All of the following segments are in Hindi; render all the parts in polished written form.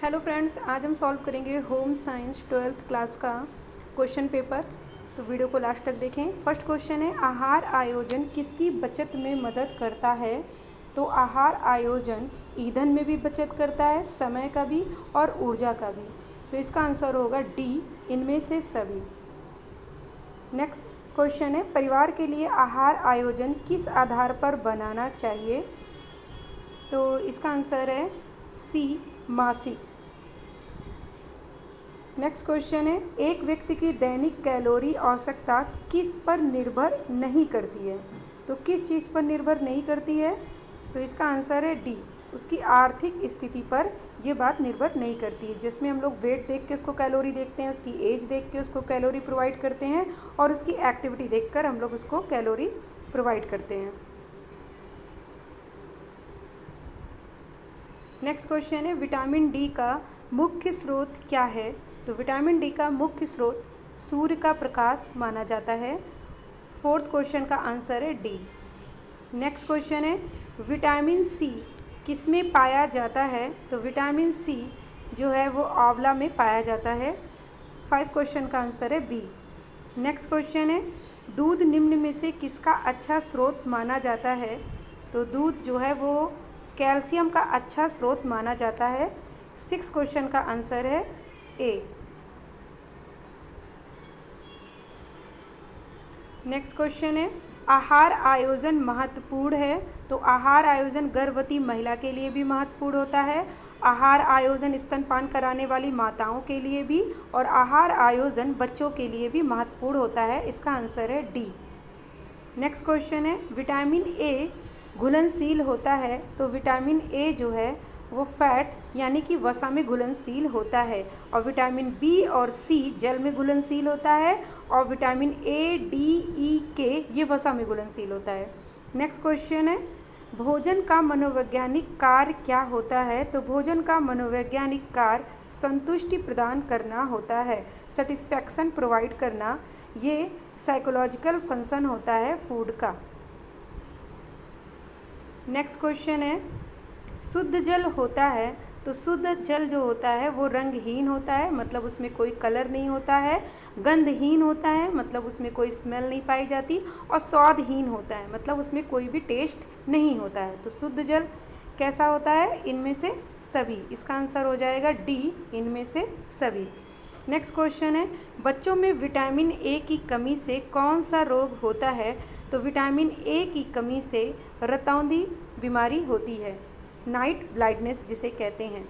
हेलो फ्रेंड्स, आज हम सॉल्व करेंगे होम साइंस 12th क्लास का क्वेश्चन पेपर। तो वीडियो को लास्ट तक देखें। फर्स्ट क्वेश्चन है, आहार आयोजन किसकी बचत में मदद करता है? तो आहार आयोजन ईंधन में भी बचत करता है, समय का भी और ऊर्जा का भी। तो इसका आंसर होगा डी, इनमें से सभी। नेक्स्ट क्वेश्चन है, परिवार के लिए आहार आयोजन किस आधार पर बनाना चाहिए? तो इसका आंसर है सी, मासिक। नेक्स्ट क्वेश्चन है, एक व्यक्ति की दैनिक कैलोरी आवश्यकता किस पर निर्भर नहीं करती है? तो किस चीज़ पर निर्भर नहीं करती है? तो इसका आंसर है डी, उसकी आर्थिक स्थिति पर ये बात निर्भर नहीं करती है। जिसमें हम लोग वेट देख के उसको कैलोरी देखते हैं, उसकी एज देख के उसको कैलोरी प्रोवाइड करते हैं और उसकी एक्टिविटी देखकर हम लोग उसको कैलोरी प्रोवाइड करते हैं। नेक्स्ट क्वेश्चन है, विटामिन डी का मुख्य स्रोत क्या है? तो विटामिन डी का मुख्य स्रोत सूर्य का प्रकाश माना जाता है। फोर्थ क्वेश्चन का आंसर है डी। नेक्स्ट क्वेश्चन है, विटामिन सी किस में पाया जाता है? तो विटामिन सी जो है वो आंवला में पाया जाता है। 5 क्वेश्चन का आंसर है बी। नेक्स्ट क्वेश्चन है, दूध निम्न में से किसका अच्छा स्रोत माना जाता है? तो दूध जो है वो कैल्शियम का अच्छा स्रोत माना जाता है। 6 क्वेश्चन का आंसर है ए। नेक्स्ट क्वेश्चन है, आहार आयोजन महत्वपूर्ण है? तो आहार आयोजन गर्भवती महिला के लिए भी महत्वपूर्ण होता है, आहार आयोजन स्तनपान कराने वाली माताओं के लिए भी, और आहार आयोजन बच्चों के लिए भी महत्वपूर्ण होता है। इसका आंसर है डी। नेक्स्ट क्वेश्चन है, विटामिन ए घुलनशील होता है? तो विटामिन ए जो है वो फैट यानी कि वसा में घुलनशील होता है, और विटामिन बी और सी जल में घुलनशील होता है, और विटामिन ए, डी, ई, के ये वसा में घुलनशील होता है। नेक्स्ट क्वेश्चन है, भोजन का मनोवैज्ञानिक कार्य क्या होता है? तो भोजन का मनोवैज्ञानिक कार्य संतुष्टि प्रदान करना होता है, सेटिस्फैक्शन प्रोवाइड करना। ये साइकोलॉजिकल फंक्शन होता है फूड का। नेक्स्ट क्वेश्चन है, शुद्ध जल होता है? तो शुद्ध जल जो होता है वो रंगहीन होता है, मतलब उसमें कोई कलर नहीं होता है, गंधहीन होता है, मतलब उसमें कोई स्मेल नहीं पाई जाती, और स्वादहीन होता है, मतलब उसमें कोई भी टेस्ट नहीं होता है। तो शुद्ध जल कैसा होता है? इनमें से सभी। इसका आंसर हो जाएगा डी, इनमें से सभी। नेक्स्ट क्वेश्चन है, बच्चों में विटामिन ए की कमी से कौन सा रोग होता है? तो विटामिन ए की कमी से रतौंधी बीमारी होती है, नाइट ब्लाइंडनेस जिसे कहते हैं।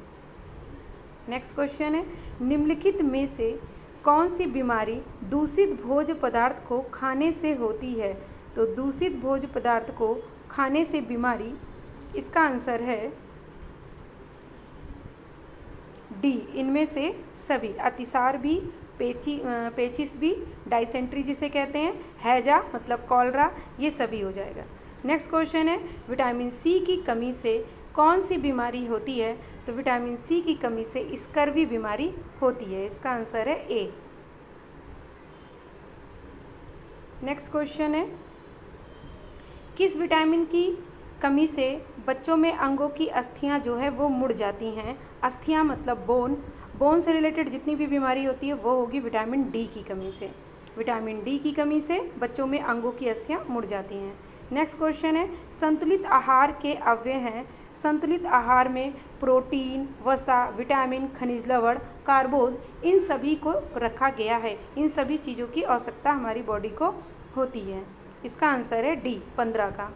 नेक्स्ट क्वेश्चन है, निम्नलिखित में से कौन सी बीमारी दूषित भोज्य पदार्थ को खाने से होती है? तो दूषित भोज्य पदार्थ को खाने से बीमारी, इसका आंसर है डी, इनमें से सभी। अतिसार भी, पेचिस भी, डाइसेंट्री जिसे कहते हैं, हैजा मतलब कॉलरा, ये सभी हो जाएगा। नेक्स्ट क्वेश्चन है, विटामिन सी की कमी से कौन सी बीमारी होती है? तो विटामिन सी की कमी से स्कर्वी बीमारी होती है। इसका आंसर है ए। नेक्स्ट क्वेश्चन है, किस विटामिन की कमी से बच्चों में अंगों की अस्थियां जो है वो मुड़ जाती हैं? अस्थियां मतलब बोन से रिलेटेड जितनी भी बीमारी होती है वो होगी विटामिन डी की कमी से। विटामिन डी की कमी से बच्चों में अंगों की अस्थियां मुड़ जाती हैं। नेक्स्ट क्वेश्चन है, संतुलित आहार के अव्यय हैं? संतुलित आहार में प्रोटीन, वसा, विटामिन, खनिज लवण, कार्बोज, इन सभी को रखा गया है। इन सभी चीज़ों की आवश्यकता हमारी बॉडी को होती है। इसका आंसर है डी, 15 का।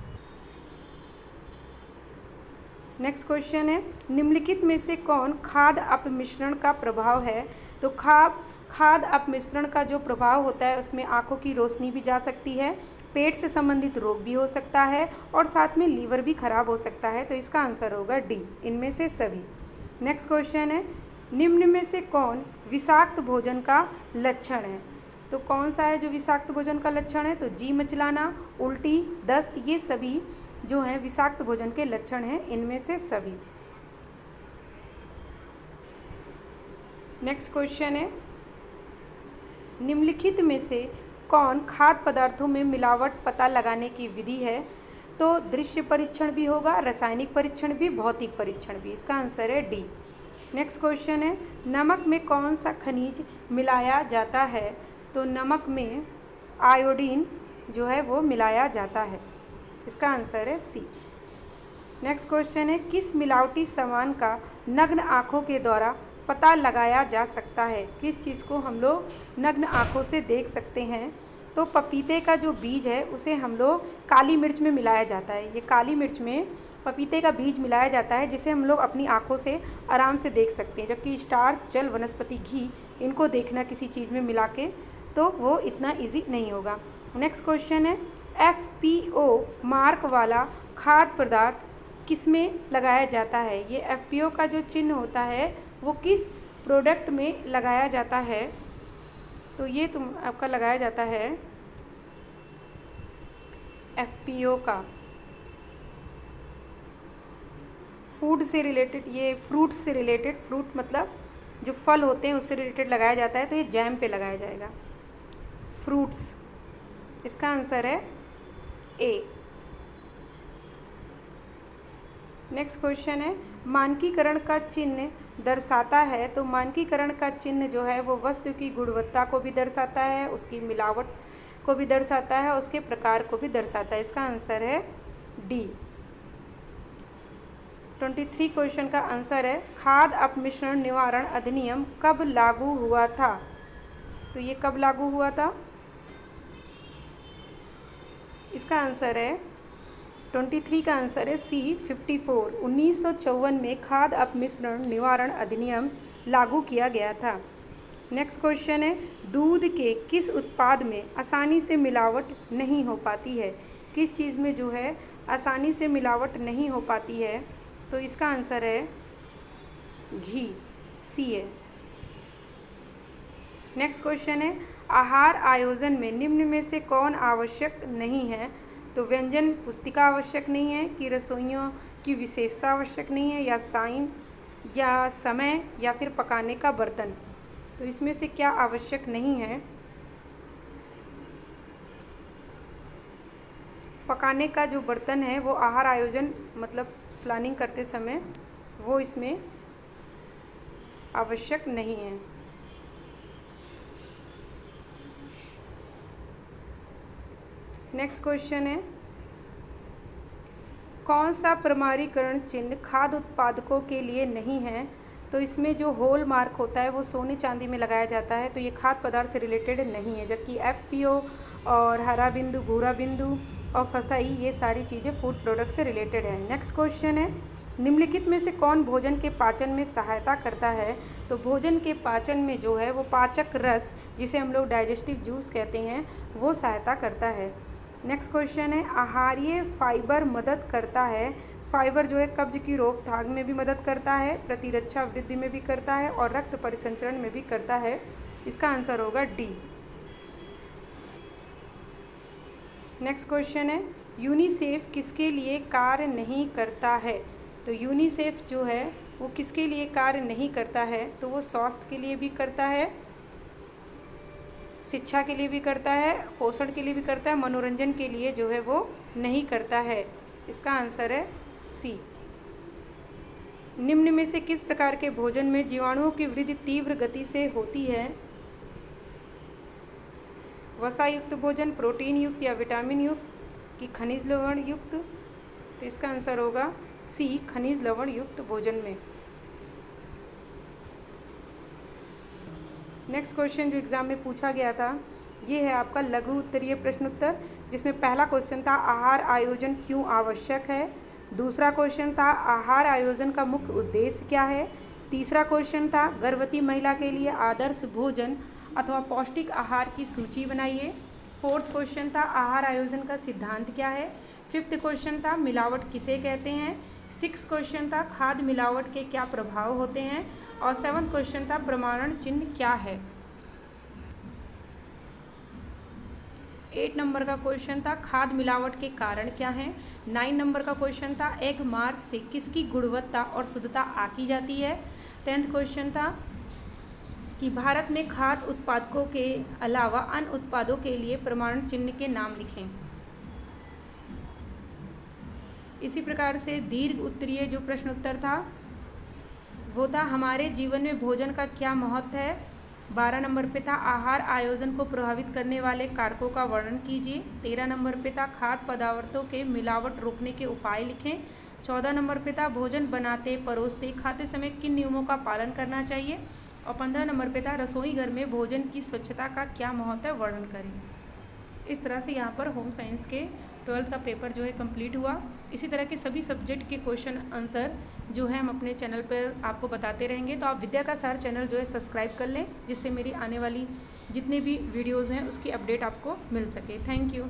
नेक्स्ट क्वेश्चन है, निम्नलिखित में से कौन खाद्य अपमिश्रण का प्रभाव है? तो खाद्य अपमिश्रण का जो प्रभाव होता है उसमें आंखों की रोशनी भी जा सकती है, पेट से संबंधित रोग भी हो सकता है, और साथ में लीवर भी खराब हो सकता है। तो इसका आंसर होगा डी, इनमें से सभी। नेक्स्ट क्वेश्चन है, निम्न में से कौन विषाक्त भोजन का लक्षण है? तो कौन सा है जो विषाक्त भोजन का लक्षण है? तो जी मचलाना, उल्टी, दस्त, ये सभी जो हैं विषाक्त भोजन के लक्षण हैं, इनमें से सभी। नेक्स्ट क्वेश्चन है, निम्नलिखित में से कौन खाद्य पदार्थों में मिलावट पता लगाने की विधि है? तो दृश्य परीक्षण भी होगा, रासायनिक परीक्षण भी, भौतिक परीक्षण भी। इसका आंसर है डी। नेक्स्ट क्वेश्चन है नमक में कौन सा खनिज मिलाया जाता है? तो नमक में आयोडीन जो है वो मिलाया जाता है। इसका आंसर है सी। नेक्स्ट क्वेश्चन है किस मिलावटी सामान का नग्न आँखों के द्वारा पता लगाया जा सकता है? किस चीज़ को हम लोग नग्न आँखों से देख सकते हैं? तो पपीते का जो बीज है उसे हम लोग काली मिर्च में मिलाया जाता है। ये काली मिर्च में पपीते का बीज मिलाया जाता है जिसे हम लोग अपनी आँखों से आराम से देख सकते हैं। जबकि स्टार्च, जल, वनस्पति घी इनको देखना किसी चीज़ में मिला के तो वो इतना ईजी नहीं होगा। नेक्स्ट क्वेश्चन है FPO मार्क वाला खाद्य पदार्थ किसमें लगाया जाता है? ये FPO का जो चिन्ह होता है वो किस प्रोडक्ट में लगाया जाता है? तो ये आपका लगाया जाता है FPO का फूड से रिलेटेड, ये फ्रूट से रिलेटेड, फ्रूट मतलब जो फल होते हैं उससे रिलेटेड लगाया जाता है। तो ये जैम पे लगाया जाएगा, फ्रूट्स। इसका आंसर है ए। नेक्स्ट क्वेश्चन है मानकीकरण का चिन्ह दर्शाता है। तो मानकीकरण का चिन्ह जो है वो वस्तु की गुणवत्ता को भी दर्शाता है, उसकी मिलावट को भी दर्शाता है, उसके प्रकार को भी दर्शाता है। इसका आंसर है डी। 23 क्वेश्चन का आंसर है खाद्य अपमिश्रण निवारण अधिनियम कब लागू हुआ था? तो ये कब लागू हुआ था? इसका आंसर है 23 का आंसर है सी 54। 1954 में खाद्य अपमिश्रण निवारण अधिनियम लागू किया गया था। नेक्स्ट क्वेश्चन है दूध के किस उत्पाद में आसानी से मिलावट नहीं हो पाती है? किस चीज़ में जो है आसानी से मिलावट नहीं हो पाती है? तो इसका आंसर है घी, सी है। नेक्स्ट क्वेश्चन है आहार आयोजन में निम्न में से कौन आवश्यक नहीं है? तो व्यंजन पुस्तिका आवश्यक नहीं है, कि रसोइयों की विशेषता आवश्यक नहीं है, या साइन, या समय, या फिर पकाने का बर्तन। तो इसमें से क्या आवश्यक नहीं है? पकाने का जो बर्तन है वो आहार आयोजन मतलब प्लानिंग करते समय वो इसमें आवश्यक नहीं है। नेक्स्ट क्वेश्चन है कौन सा प्रमाणीकरण चिन्ह खाद्य उत्पादकों के लिए नहीं है? तो इसमें जो होल मार्क होता है वो सोने चांदी में लगाया जाता है, तो ये खाद्य पदार्थ से रिलेटेड नहीं है। जबकि FPO और हरा बिंदु, भूरा बिंदु और फसाई ये सारी चीज़ें फूड प्रोडक्ट से रिलेटेड है। नेक्स्ट क्वेश्चन है निम्नलिखित में से कौन भोजन के पाचन में सहायता करता है? तो भोजन के पाचन में जो है वो पाचक रस, जिसे हम लोग डाइजेस्टिव जूस कहते हैं, वो सहायता करता है। नेक्स्ट क्वेश्चन है आहारीय फाइबर मदद करता है। फाइबर जो है कब्ज की रोकथाम में भी मदद करता है, प्रतिरक्षा वृद्धि में भी करता है और रक्त परिसंचरण में भी करता है। इसका आंसर होगा डी। नेक्स्ट क्वेश्चन है यूनिसेफ किसके लिए कार्य नहीं करता है? तो यूनिसेफ जो है वो किसके लिए कार्य नहीं करता है? तो वो स्वास्थ्य के लिए भी करता है, शिक्षा के लिए भी करता है, पोषण के लिए भी करता है, मनोरंजन के लिए जो है वो नहीं करता है। इसका आंसर है सी। निम्न में से किस प्रकार के भोजन में जीवाणुओं की वृद्धि तीव्र गति से होती है? वसा युक्त भोजन, प्रोटीन युक्त या विटामिन युक्त, कि खनिज लवण युक्त? तो इसका आंसर होगा सी, खनिज लवण युक्त भोजन में। नेक्स्ट क्वेश्चन जो एग्ज़ाम में पूछा गया था ये है आपका लघु उत्तरीय प्रश्न उत्तर, जिसमें पहला क्वेश्चन था आहार आयोजन क्यों आवश्यक है। दूसरा क्वेश्चन था आहार आयोजन का मुख्य उद्देश्य क्या है। तीसरा क्वेश्चन था गर्भवती महिला के लिए आदर्श भोजन अथवा पौष्टिक आहार की सूची बनाइए। फोर्थ क्वेश्चन था आहार आयोजन का सिद्धांत क्या है। फिफ्थ क्वेश्चन था मिलावट किसे कहते हैं। सिक्स क्वेश्चन था खाद्य मिलावट के क्या प्रभाव होते हैं। और सेवन्थ क्वेश्चन था प्रमाणन चिन्ह क्या है। 8 नंबर का क्वेश्चन था खाद्य मिलावट के कारण क्या हैं। 9 नंबर का क्वेश्चन था एग मार्क से किसकी गुणवत्ता और शुद्धता आंकी जाती है। 10th क्वेश्चन था कि भारत में खाद्य उत्पादकों के अलावा अन्य उत्पादों के लिए प्रमाणन चिन्ह के नाम लिखें। इसी प्रकार से दीर्घ उत्तरीय जो प्रश्न उत्तर था वो था हमारे जीवन में भोजन का क्या महत्व है। 12 नंबर पे था आहार आयोजन को प्रभावित करने वाले कारकों का वर्णन कीजिए। 13 नंबर पे था खाद्य पदार्थों के मिलावट रोकने के उपाय लिखें। 14 नंबर पे था भोजन बनाते परोसते खाते समय किन नियमों का पालन करना चाहिए। और 15 नंबर पे था रसोई घर में भोजन की स्वच्छता का क्या महत्व है, वर्णन करें। इस तरह से यहाँ पर होम साइंस के 12th का पेपर जो है कंप्लीट हुआ। इसी तरह के सभी सब्जेक्ट के क्वेश्चन आंसर जो है हम अपने चैनल पर आपको बताते रहेंगे। तो आप विद्या का सार चैनल जो है सब्सक्राइब कर लें, जिससे मेरी आने वाली जितने भी वीडियोज़ हैं उसकी अपडेट आपको मिल सके। Thank you.